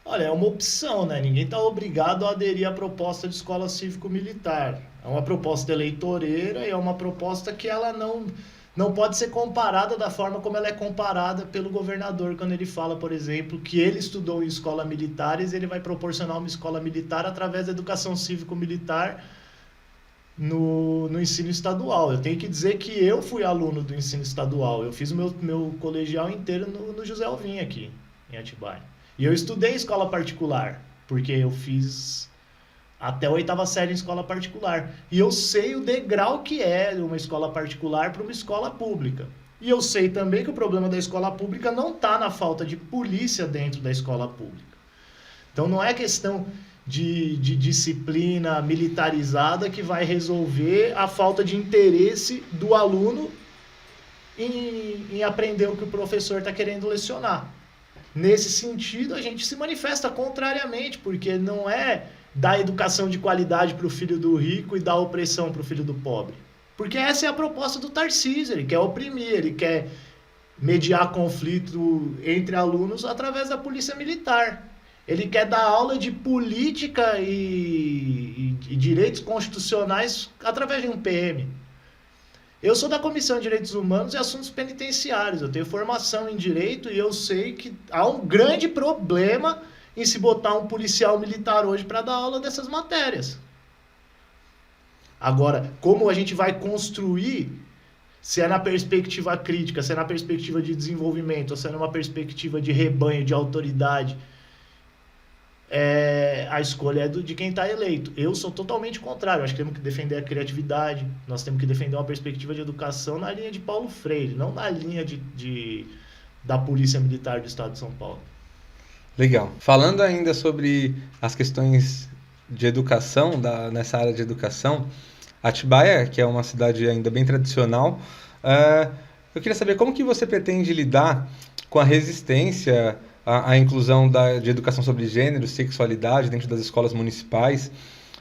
Olha, é uma opção, né? Ninguém está obrigado a aderir à proposta de escola cívico-militar. É uma proposta eleitoreira e é uma proposta que ela não pode ser comparada da forma como ela é comparada pelo governador, quando ele fala, por exemplo, que ele estudou em escola militares, ele vai proporcionar uma escola militar através da educação cívico-militar no ensino estadual. Eu tenho que dizer que eu fui aluno do ensino estadual, eu fiz o meu colegial inteiro no José Alvim aqui, em Atibaia. E eu estudei em escola particular, porque eu fiz até a 8ª série em escola particular. E eu sei o degrau que é uma escola particular para uma escola pública. E eu sei também que o problema da escola pública não está na falta de polícia dentro da escola pública. Então não é questão de disciplina militarizada que vai resolver a falta de interesse do aluno em aprender o que o professor está querendo lecionar. Nesse sentido, a gente se manifesta contrariamente, porque não é dar educação de qualidade para o filho do rico e dar opressão para o filho do pobre. Porque essa é a proposta do Tarcísio, ele quer oprimir, ele quer mediar conflito entre alunos através da polícia militar. Ele quer dar aula de política e direitos constitucionais através de um PM. Eu sou da Comissão de Direitos Humanos e Assuntos Penitenciários, eu tenho formação em Direito e eu sei que há um grande problema em se botar um policial militar hoje para dar aula dessas matérias. Agora, como a gente vai construir, se é na perspectiva crítica, se é na perspectiva de desenvolvimento, ou se é numa perspectiva de rebanho, de autoridade, a escolha é de quem está eleito. Eu sou totalmente contrário, acho que temos que defender a criatividade, nós temos que defender uma perspectiva de educação na linha de Paulo Freire, não na linha da Polícia Militar do Estado de São Paulo. Legal. Falando ainda sobre as questões de educação, nessa área de educação, Atibaia, que é uma cidade ainda bem tradicional, eu queria saber como que você pretende lidar com a resistência à inclusão de educação sobre gênero, sexualidade dentro das escolas municipais.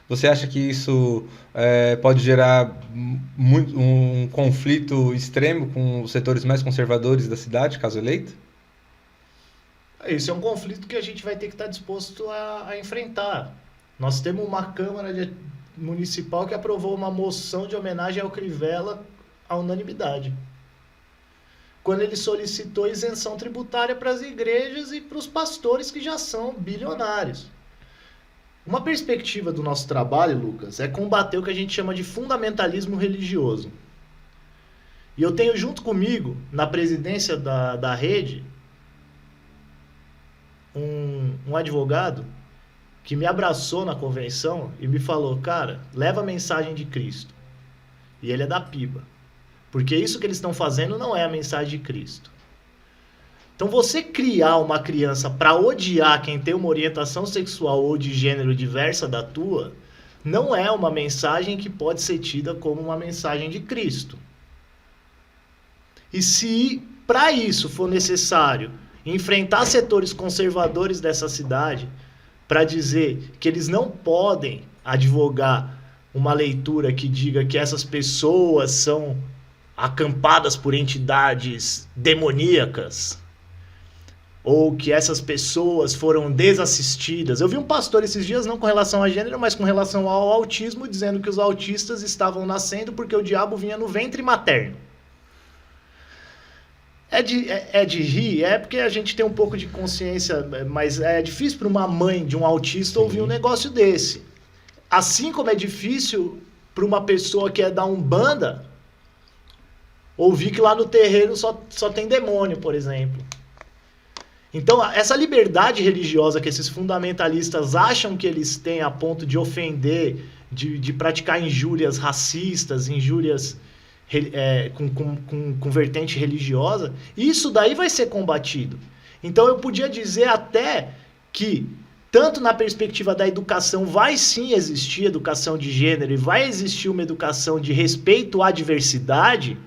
Você acha que isso pode gerar um conflito extremo com os setores mais conservadores da cidade, caso eleito? Esse é um conflito que a gente vai ter que estar disposto a enfrentar. Nós temos uma Câmara Municipal que aprovou uma moção de homenagem ao Crivella à unanimidade, quando ele solicitou isenção tributária para as igrejas e para os pastores que já são bilionários. Uma perspectiva do nosso trabalho, Lucas, é combater o que a gente chama de fundamentalismo religioso. E eu tenho junto comigo, na presidência da rede, um advogado que me abraçou na convenção e me falou, cara, leva a mensagem de Cristo. E ele é da PIBA. Porque isso que eles estão fazendo não é a mensagem de Cristo. Então você criar uma criança para odiar quem tem uma orientação sexual ou de gênero diversa da tua, não é uma mensagem que pode ser tida como uma mensagem de Cristo. E se para isso for necessário enfrentar setores conservadores dessa cidade para dizer que eles não podem advogar uma leitura que diga que essas pessoas são acampadas por entidades demoníacas, ou que essas pessoas foram desassistidas. Eu vi um pastor esses dias, não com relação a gênero, mas com relação ao autismo, dizendo que os autistas estavam nascendo porque o diabo vinha no ventre materno. É de rir, é porque a gente tem um pouco de consciência, mas é difícil para uma mãe de um autista ouvir um negócio desse. Assim como é difícil para uma pessoa que é da Umbanda ouvir que lá no terreiro só tem demônio, por exemplo. Então, essa liberdade religiosa que esses fundamentalistas acham que eles têm a ponto de ofender, de praticar injúrias racistas, injúrias com vertente religiosa, isso daí vai ser combatido. Então, eu podia dizer até que, tanto na perspectiva da educação, vai sim existir educação de gênero e vai existir uma educação de respeito à diversidade,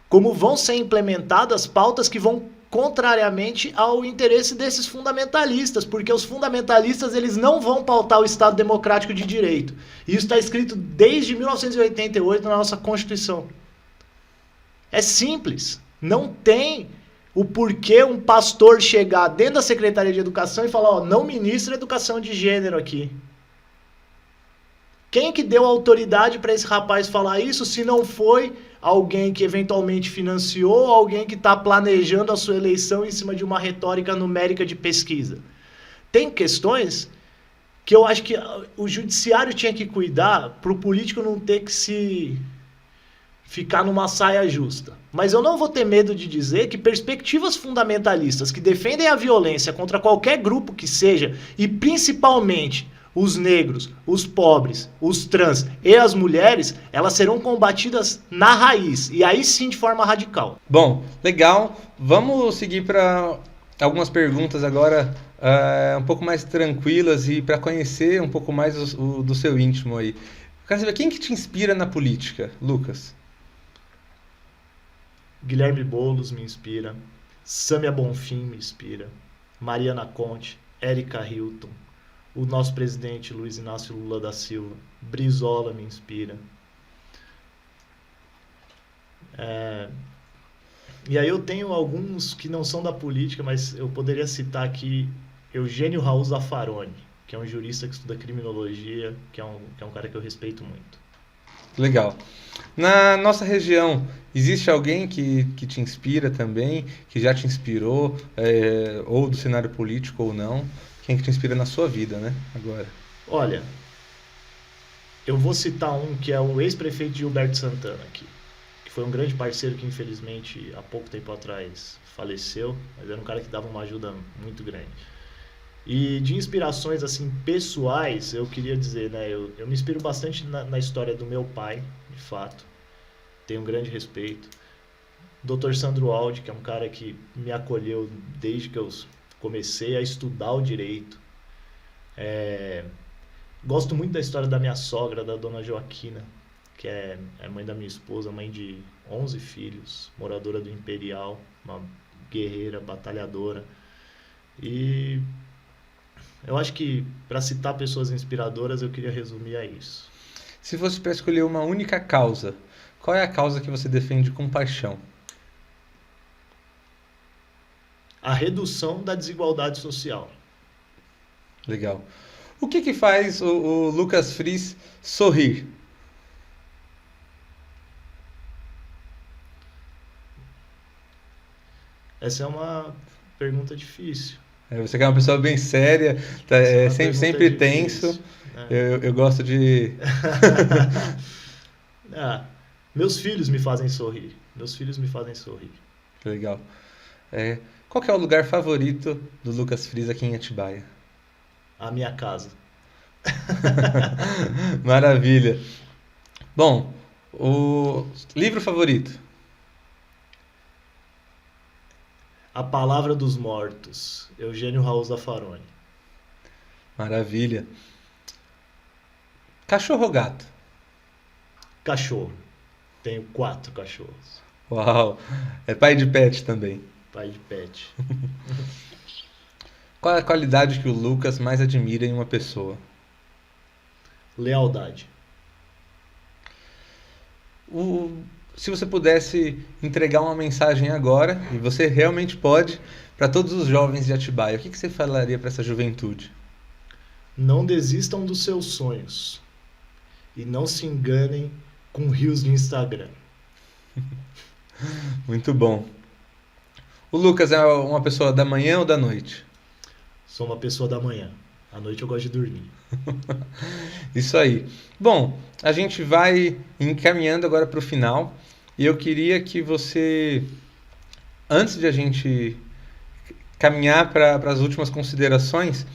como vão ser implementadas pautas que vão contrariamente ao interesse desses fundamentalistas, porque os fundamentalistas eles não vão pautar o Estado Democrático de Direito. Isso está escrito desde 1988 na nossa Constituição. É simples. Não tem o porquê um pastor chegar dentro da Secretaria de Educação e falar, não ministra educação de gênero aqui. Quem que deu autoridade para esse rapaz falar isso se não foi alguém que eventualmente financiou, alguém que está planejando a sua eleição em cima de uma retórica numérica de pesquisa? Tem questões que eu acho que o judiciário tinha que cuidar para o político não ter que se ficar numa saia justa. Mas eu não vou ter medo de dizer que perspectivas fundamentalistas que defendem a violência contra qualquer grupo que seja, e principalmente os negros, os pobres, os trans e as mulheres, elas serão combatidas na raiz, e aí sim de forma radical. Bom, legal. Vamos seguir para algumas perguntas agora um pouco mais tranquilas e para conhecer um pouco mais do seu íntimo aí. Eu quero saber, quem que te inspira na política, Lucas? Guilherme Boulos me inspira, Sâmia Bonfim me inspira, Mariana Conte, Érica Hilton, o nosso presidente Luiz Inácio Lula da Silva, Brizola me inspira. E aí eu tenho alguns que não são da política, mas eu poderia citar aqui Eugênio Raul Zaffaroni, que é um jurista que estuda criminologia, que é um cara que eu respeito muito. Legal. Na nossa região, existe alguém que te inspira também, que já te inspirou, ou do cenário político ou não? Quem que te inspira na sua vida, né? Agora. Olha, eu vou citar um que é o ex-prefeito Gilberto Santana aqui, que foi um grande parceiro que infelizmente há pouco tempo atrás faleceu, mas era um cara que dava uma ajuda muito grande. E de inspirações assim pessoais, eu queria dizer, né, eu me inspiro bastante na história do meu pai, de fato, tenho um grande respeito. Dr. Sandro Aldi, que é um cara que me acolheu desde que eu comecei a estudar o direito. Gosto muito da história da minha sogra, da dona Joaquina, que é mãe da minha esposa, mãe de 11 filhos, moradora do Imperial, uma guerreira, batalhadora. E eu acho que, para citar pessoas inspiradoras, eu queria resumir a isso. Se fosse para escolher uma única causa, qual é a causa que você defende com paixão? A redução da desigualdade social. Legal. O que faz o Lucas Fris sorrir? Essa é uma pergunta difícil. Você que é uma pessoa bem séria, sempre tenso. Eu gosto de... Meus filhos me fazem sorrir. Meus filhos me fazem sorrir. Legal. Qual que é o lugar favorito do Lucas Fris aqui em Atibaia? A minha casa. Maravilha. Bom, o livro favorito? A Palavra dos Mortos, Eugênio Raul Zaffaroni. Maravilha. Cachorro ou gato? Cachorro. Tenho 4 cachorros. Uau! É pai de pet também. Pai de pet. Qual é a qualidade que o Lucas mais admira em uma pessoa? lealdade. Se você pudesse entregar uma mensagem agora, e você realmente pode, para todos os jovens de Atibaia, o que você falaria para essa juventude? Não desistam dos seus sonhos. E não se enganem com rios de Instagram. Muito bom. O Lucas é uma pessoa da manhã ou da noite? Sou uma pessoa da manhã. À noite eu gosto de dormir. Isso aí. Bom, a gente vai encaminhando agora para o final. E eu queria que você, antes de a gente caminhar para as últimas considerações,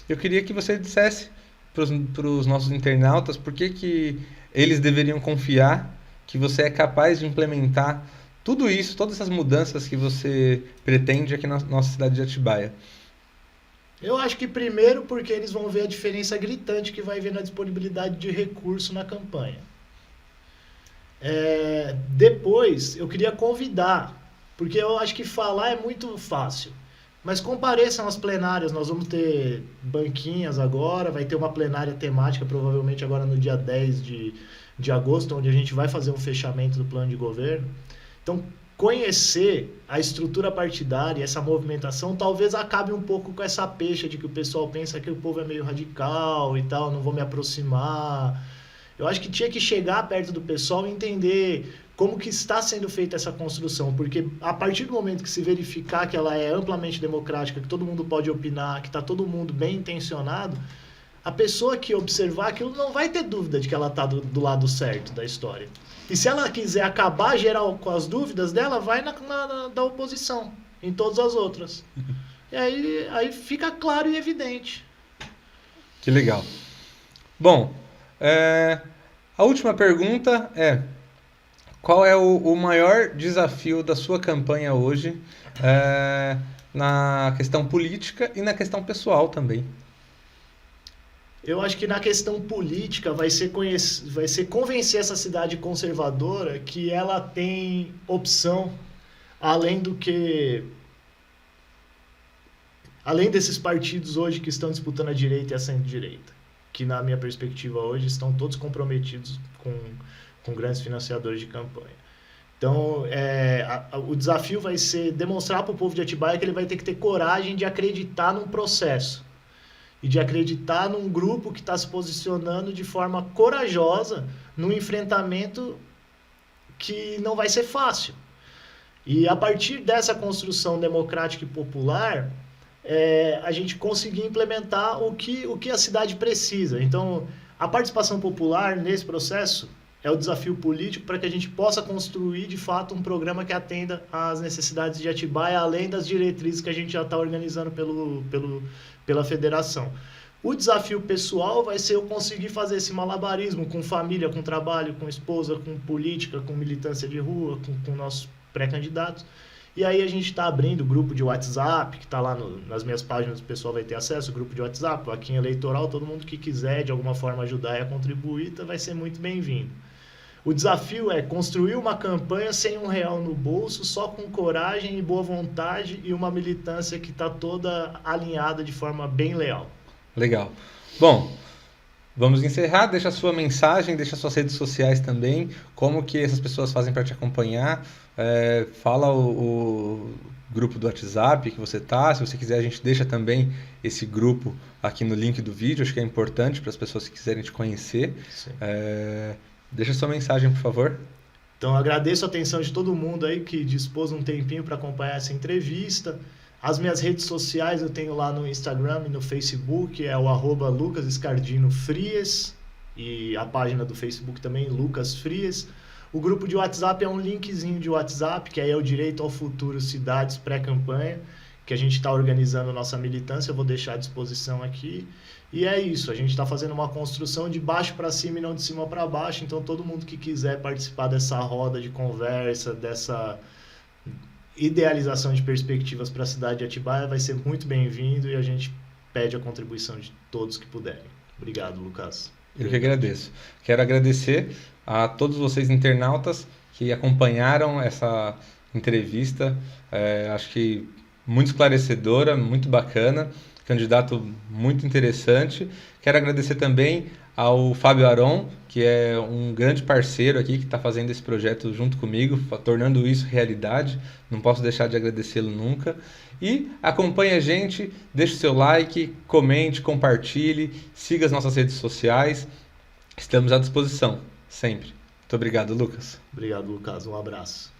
eu queria que você dissesse para os nossos internautas por que eles deveriam confiar que você é capaz de implementar tudo isso, todas essas mudanças que você pretende aqui na nossa cidade de Atibaia. Eu acho que primeiro porque eles vão ver a diferença gritante que vai ver na disponibilidade de recurso na campanha. Depois, eu queria convidar, porque eu acho que falar é muito fácil, mas compareçam às plenárias, nós vamos ter banquinhas agora, vai ter uma plenária temática, provavelmente agora no dia 10 de agosto, onde a gente vai fazer um fechamento do plano de governo. Então, conhecer a estrutura partidária, essa movimentação, talvez acabe um pouco com essa pecha de que o pessoal pensa que o povo é meio radical e tal, não vou me aproximar. Eu acho que tinha que chegar perto do pessoal e entender como que está sendo feita essa construção, porque a partir do momento que se verificar que ela é amplamente democrática, que todo mundo pode opinar, que está todo mundo bem intencionado, a pessoa que observar aquilo não vai ter dúvida de que ela está do lado certo da história. E se ela quiser acabar geral com as dúvidas dela, vai da oposição, em todas as outras. E aí fica claro e evidente. Que legal. Bom, a última pergunta é: qual é o maior desafio da sua campanha hoje, na questão política e na questão pessoal também? Eu acho que na questão política vai ser convencer essa cidade conservadora que ela tem opção além desses partidos hoje que estão disputando a direita e a centro-direita, que na minha perspectiva hoje estão todos comprometidos com grandes financiadores de campanha. Então, o desafio vai ser demonstrar para o povo de Atibaia que ele vai ter que ter coragem de acreditar num processo e de acreditar num grupo que está se posicionando de forma corajosa num enfrentamento que não vai ser fácil. E a partir dessa construção democrática e popular, a gente conseguir implementar o que a cidade precisa. Então, a participação popular nesse processo é o desafio político para que a gente possa construir, de fato, um programa que atenda às necessidades de Atibaia, além das diretrizes que a gente já está organizando pela federação. O desafio pessoal vai ser eu conseguir fazer esse malabarismo com família, com trabalho, com esposa, com política, com militância de rua, com nossos pré-candidatos. E aí a gente está abrindo o grupo de WhatsApp, que está lá nas minhas páginas, o pessoal vai ter acesso, o grupo de WhatsApp, plaquinha eleitoral, todo mundo que quiser de alguma forma ajudar e a contribuir, vai ser muito bem-vindo. O desafio é construir uma campanha sem R$1 no bolso, só com coragem e boa vontade e uma militância que está toda alinhada de forma bem leal. Legal. Bom, vamos encerrar. Deixa a sua mensagem, deixa suas redes sociais também, como que essas pessoas fazem para te acompanhar. Fala o grupo do WhatsApp que você tá. Se você quiser, a gente deixa também esse grupo aqui no link do vídeo. Acho que é importante para as pessoas que quiserem te conhecer. Deixa sua mensagem, por favor. Então, agradeço a atenção de todo mundo aí que dispôs um tempinho para acompanhar essa entrevista. As minhas redes sociais eu tenho lá no Instagram e no Facebook, é o @lucasescardinofries, e a página do Facebook também, Lucas Frias. O grupo de WhatsApp é um linkzinho de WhatsApp, que aí é o Direito ao Futuro Cidades pré-campanha, que a gente está organizando nossa militância, eu vou deixar à disposição aqui. E é isso, a gente está fazendo uma construção de baixo para cima e não de cima para baixo, então todo mundo que quiser participar dessa roda de conversa, dessa idealização de perspectivas para a cidade de Atibaia vai ser muito bem-vindo e a gente pede a contribuição de todos que puderem. Obrigado, Lucas. Eu que agradeço. Quero agradecer a todos vocês internautas que acompanharam essa entrevista. Acho que muito esclarecedora, muito bacana, candidato muito interessante. Quero agradecer também ao Fábio Aron, que é um grande parceiro aqui, que está fazendo esse projeto junto comigo, tornando isso realidade. Não posso deixar de agradecê-lo nunca. E acompanhe a gente, deixe o seu like, comente, compartilhe, siga as nossas redes sociais. Estamos à disposição, sempre. Muito obrigado, Lucas. Obrigado, Lucas. Um abraço.